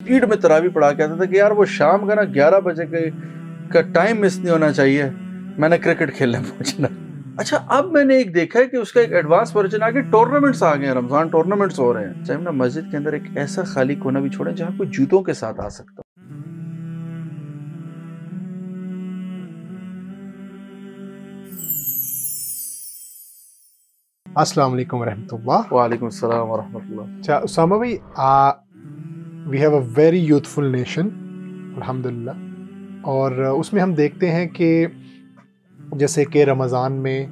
Speed میں تراویح پڑھا کے آتا تھا کہ یار وہ شام کا نا 11 بجے کا ٹائم مس نہیں ہونا چاہیے، میں نے کرکٹ کھیلنے پہنچنا۔ اچھا اب میں نے ایک دیکھا ہے کہ اس کا ایک ایڈوانس ورژن آگے ٹورنامنٹس آ گئے ہیں، رمضان ٹورنامنٹس ہو رہے ہیں۔ چاہے نا مسجد کے اندر ایک ایسا خالی کونا بھی چھوڑیں جہاں کوئی جوتوں کے ساتھ آ سکتا ہو۔ السلام علیکم ورحمۃ اللہ۔ وعلیکم السلام ورحمۃ اللہ۔ اچھا اسامہ بھائی، we have a very youthful nation الحمدللہ، اور اس میں ہم دیکھتے ہیں کہ جیسے کہ رمضان میں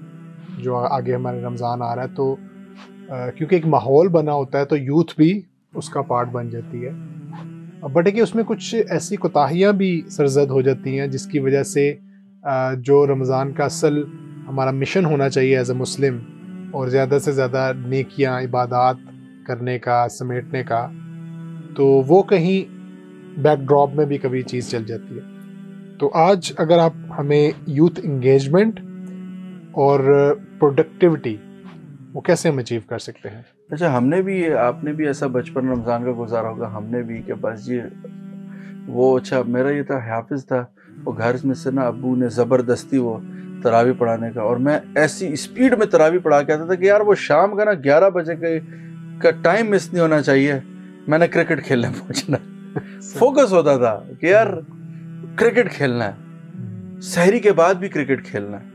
جو آگے ہمارے رمضان آ رہا ہے، تو کیونکہ ایک ماحول بنا ہوتا ہے تو یوتھ بھی اس کا پارٹ بن جاتی ہے، بٹ ہے کہ اس میں کچھ ایسی کوتاہیاں بھی سرزد ہو جاتی ہیں جس کی وجہ سے جو رمضان کا اصل ہمارا مشن ہونا چاہیے ایز اے مسلم، اور زیادہ سے زیادہ نیکیاں عبادات کرنے کا، سمیٹنے کا، تو وہ کہیں بیک ڈراپ میں بھی کبھی چیز چل جاتی ہے۔ تو آج اگر آپ ہمیں یوتھ انگیجمنٹ اور پروڈکٹیوٹی وہ کیسے ہم اچیو کر سکتے ہیں؟ اچھا ہم نے بھی، آپ نے بھی ایسا بچپن رمضان کا گزارا ہوگا، ہم نے بھی، کہ بس یہ وہ، اچھا میرا یہ تھا، حافظ تھا، وہ گھر میں سے نا ابو نے زبردستی وہ تراویح پڑھانے کا، اور میں ایسی اسپیڈ میں تراویح پڑھا کے آتا تھا کہ یار وہ شام کا نا 11 بجے کا ٹائم مس نہیں ہونا چاہیے، میں نے کرکٹ کھیلنے پہنچنا۔ فوکس ہوتا تھا کہ یار کرکٹ کھیلنا ہے، سحری کے بعد بھی کرکٹ کھیلنا ہے۔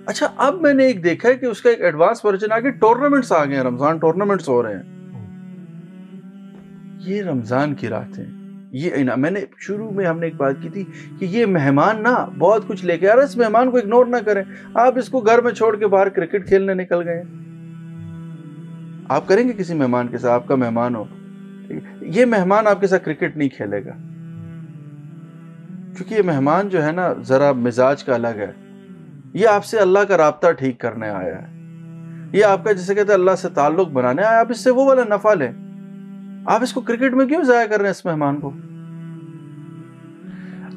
اچھا اب میں نے ایک دیکھا ہے کہ اس کا ایک ایڈوانس ورژن آگے ٹورنامنٹس آ گئے ہیں، رمضان ٹورنامنٹس ہو رہے ہیں۔ یہ رمضان کی راتیں، یہ میں نے شروع میں ہم نے ایک بات کی تھی کہ یہ مہمان نا بہت کچھ لے کے آ رہا ہے، اس مہمان کو اگنور نہ کریں۔ آپ اس کو گھر میں چھوڑ کے باہر کرکٹ کھیلنے نکل گئے، آپ کریں گے کسی مہمان کے ساتھ، آپ کا مہمان ہو، یہ مہمان آپ کے ساتھ کرکٹ نہیں کھیلے گا، کیونکہ یہ مہمان جو ہے نا ذرا مزاج کا الگ ہے، یہ آپ سے اللہ کا رابطہ ٹھیک کرنے آیا ہے، یہ آپ کا جسے کہتے ہیں اللہ سے تعلق بنانے آیا، آپ اس سے وہ والا نفع لیں۔ آپ اس کو کرکٹ میں کیوں ضائع کر رہے ہیں اس مہمان کو؟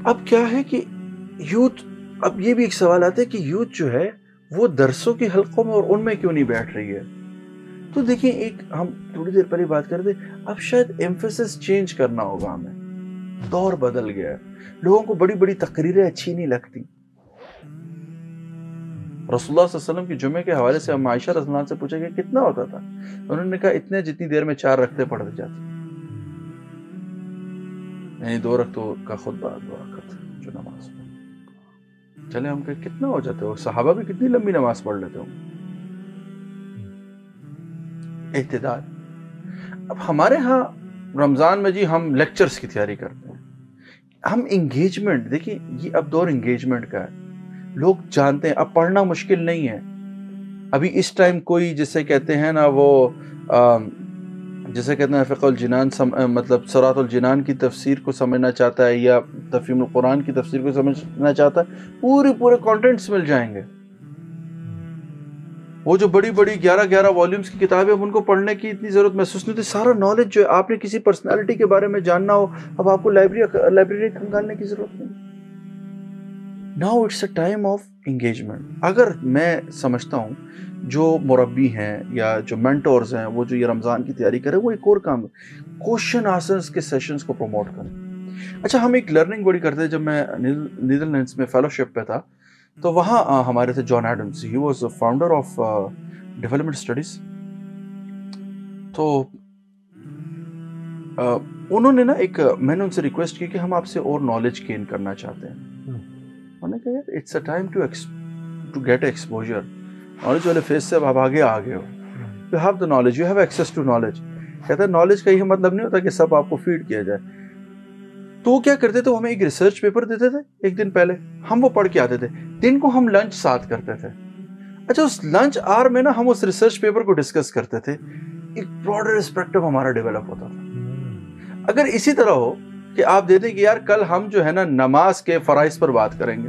اب کیا ہے کہ یوتھ، اب یہ بھی ایک سوال آتا ہے کہ یوتھ جو ہے وہ درسوں کے حلقوں میں اور ان میں کیوں نہیں بیٹھ رہی ہے؟ تو دیکھیں، ایک ہم تھوڑی دیر پہلے بات کر دیں، اب شاید ایمفیسس چینج کرنا ہوگا ہمیں، دور بدل گیا ہے، لوگوں کو بڑی بڑی تقریریں اچھی نہیں لگتی۔ رسول اللہ صلی اللہ علیہ وسلم کی جمعے کے حوالے سے ہم عائشہ رضی اللہ عنہا سے پوچھا کہ کتنا ہوتا تھا، انہوں نے کہا اتنے جتنی دیر میں 4 رکعتیں پڑھ جاتی، یعنی 2 رکعتوں کا خطبہ، 2 رکعت جو نماز۔ چلے ہم کہ کتنا ہو جاتے ہو، صحابہ بھی کتنی لمبی نماز پڑھ لیتے ہو۔ اعتدال۔ اب ہمارے ہاں رمضان میں جی ہم لیکچرز کی تیاری کرتے ہیں، ہم انگیجمنٹ، دیکھیں یہ اب دور انگیجمنٹ کا ہے، لوگ جانتے ہیں اب پڑھنا مشکل نہیں ہے۔ ابھی اس ٹائم کوئی جسے کہتے ہیں نا وہ جسے کہتے ہیں فقہ الجنان، مطلب صراط الجنان کی تفسیر کو سمجھنا چاہتا ہے یا تفہیم القرآن کی تفسیر کو سمجھنا چاہتا ہے، پورے کانٹینٹس مل جائیں گے۔ وہ جو بڑی 11 والیومز کی کتابیں، اب ان کو پڑھنے کی اتنی ضرورت محسوس نہیں ہوتی۔ سارا نالج جو ہے، آپ نے کسی پرسنالٹی کے بارے میں جاننا ہو، اب آپ کو لائبریری کھنگالنے کی ضرورت نہیں۔ Now it's a time of engagement. اگر میں سمجھتا ہوں جو مربی ہیں یا جو مینٹورز ہیں، وہ جو یہ رمضان کی تیاری کریں، وہ ایک اور کام کوشچن آنسرز کے سیشنز کو پروموٹ کریں۔ اچھا ہم ایک لرننگ بڑی کرتے ہیں، جب میں نیدرلینڈس میں فیلوشپ پہ تھا تو وہاں ہمارے تھے John Adams, he was founder of development studies. تو انہوں نے نا میں نے ان سے ریکویسٹ کی کہ ہم آپ سے اور نالج گین کرنا چاہتے ہیں۔ انہوں نے کہا یار it's a time to get exposure, knowledge والے فیس سے اب آپ آگے آ گئے ہو، you have the knowledge, you have access to knowledge. کہتا ہے نالج کا یہ مطلب نہیں ہوتا کہ سب آپ کو فیڈ کیا جائے۔ تو وہ کیا کرتے تھے، وہ ہمیں ایک ریسرچ پیپر دیتے تھے ایک دن پہلے، ہم وہ پڑھ کے آتے تھے، دن کو ہم لنچ ساتھ کرتے تھے۔ اچھا اس لنچ آور میں نا ہم اس ریسرچ پیپر کو ڈسکس کرتے تھے، ایک براڈر پرسپیکٹو ہمارا ڈیولپ ہوتا تھا۔ اگر اسی طرح ہو کہ آپ دے دیں کہ یار کل ہم جو ہے نا نماز کے فرائض پر بات کریں گے،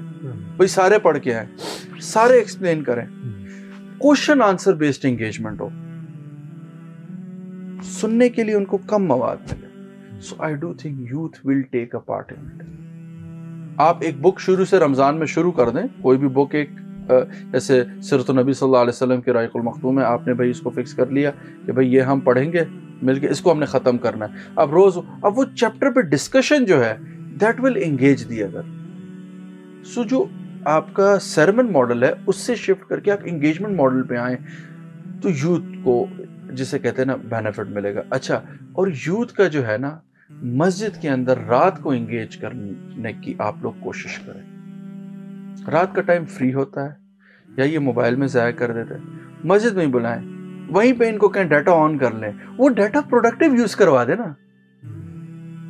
وہی سارے پڑھ کے آئیں، سارے ایکسپلین کریں، کوشچن آنسر بیسڈ انگیجمنٹ ہو، سننے کے لیے ان کو کم مواد ملے۔ So I do think youth will take a part in it. آپ ایک بک شروع سے رمضان میں شروع کر دیں، کوئی بھی بک، ایک جیسے سیرت النبی صلی اللہ علیہ وسلم کے رائق المختوم ہے، آپ نے بھائی اس کو فکس کر لیا کہ بھائی یہ ہم پڑھیں گے مل کے اس کو ہم نے ختم کرنا ہے. اب روز اب وہ چیپٹر پہ ڈسکشن جو ہے that will engage the other. So جو آپ کا سرمن ماڈل ہے اس سے شفٹ کر کے آپ انگیجمنٹ ماڈل پہ آئیں تو یوتھ کو جسے کہتے ہیں نا بینیفٹ ملے گا. اچھا, اور یوتھ کا جو ہے نا مسجد کے اندر رات کو انگیج کرنے کی آپ لوگ کوشش کریں. رات کا ٹائم فری ہوتا ہے یا یہ موبائل میں ضائع کر دیتے ہیں, مسجد میں ہی بلائیں, وہیں پہ ان کو کہیں ڈیٹا آن کر لیں, وہ ڈیٹا پروڈکٹیو یوز کروا دے نا.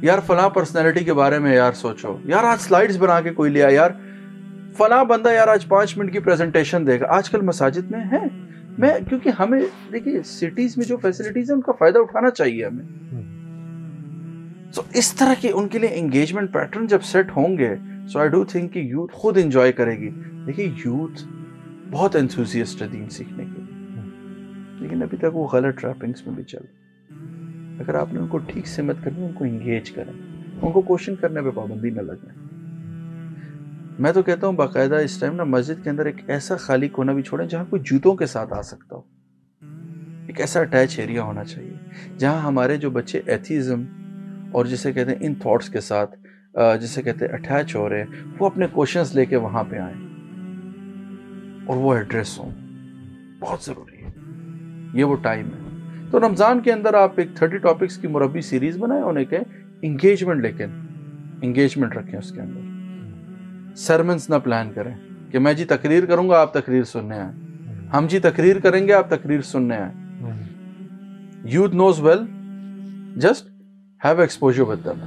یار فلاں پرسنالٹی کے بارے میں یار سوچو, یار آج سلائیڈز بنا کے کوئی لیا, یار فلاں بندہ یار آج 5 منٹ کی پریزنٹیشن دے گا. آج کل مساجد میں ہے, میں کیونکہ ہمیں دیکھیے سٹیز میں جو فیسلٹیز ہیں ان کا فائدہ اٹھانا چاہیے ہمیں. سو اس طرح کے ان کے لیے انگیجمنٹ پیٹرن جب سیٹ ہوں گے, سو آئی ڈو تھنک کہ یوتھ خود انجوائے کرے گی. دیکھیے یوتھ بہت انتھوزیسٹ ہے دین سیکھنے کے لیے, لیکن ابھی تک وہ غلط ٹریپنگس میں بھی چل. اگر آپ نے ان کو ٹھیک سمت کرنی, ان کو انگیج کریں, ان کو کوشچن کرنے پہ پابندی نہ لگائیں. میں تو کہتا ہوں باقاعدہ اس ٹائم نا مسجد کے اندر ایک ایسا خالی کونا بھی چھوڑیں جہاں کوئی جوتوں کے ساتھ آ سکتا ہو. ایک ایسا اٹیچ ایریا ہونا چاہیے جہاں ہمارے جو بچے ایتھیزم اور جسے کہتے ہیں ان تھاٹس کے ساتھ جسے کہتے ہیں اٹیچ ہو رہے ہیں, وہ اپنے کوشچنس لے کے وہاں پہ آئیں اور وہ ایڈریس ہوں. بہت ضروری ہے, یہ وہ ٹائم ہے. تو رمضان کے اندر آپ ایک 30 ٹاپکس کی مربی سیریز بنائیں, انہیں کہ انگیجمنٹ, لیکن انگیجمنٹ رکھیں اس کے اندر. سرمنس نہ پلان کریں کہ میں جی تقریر کروں گا آپ تقریر سننے آئیں, ہم جی تقریر کریں گے آپ تقریر سننے آئیں. Youth knows well, just have exposure with them.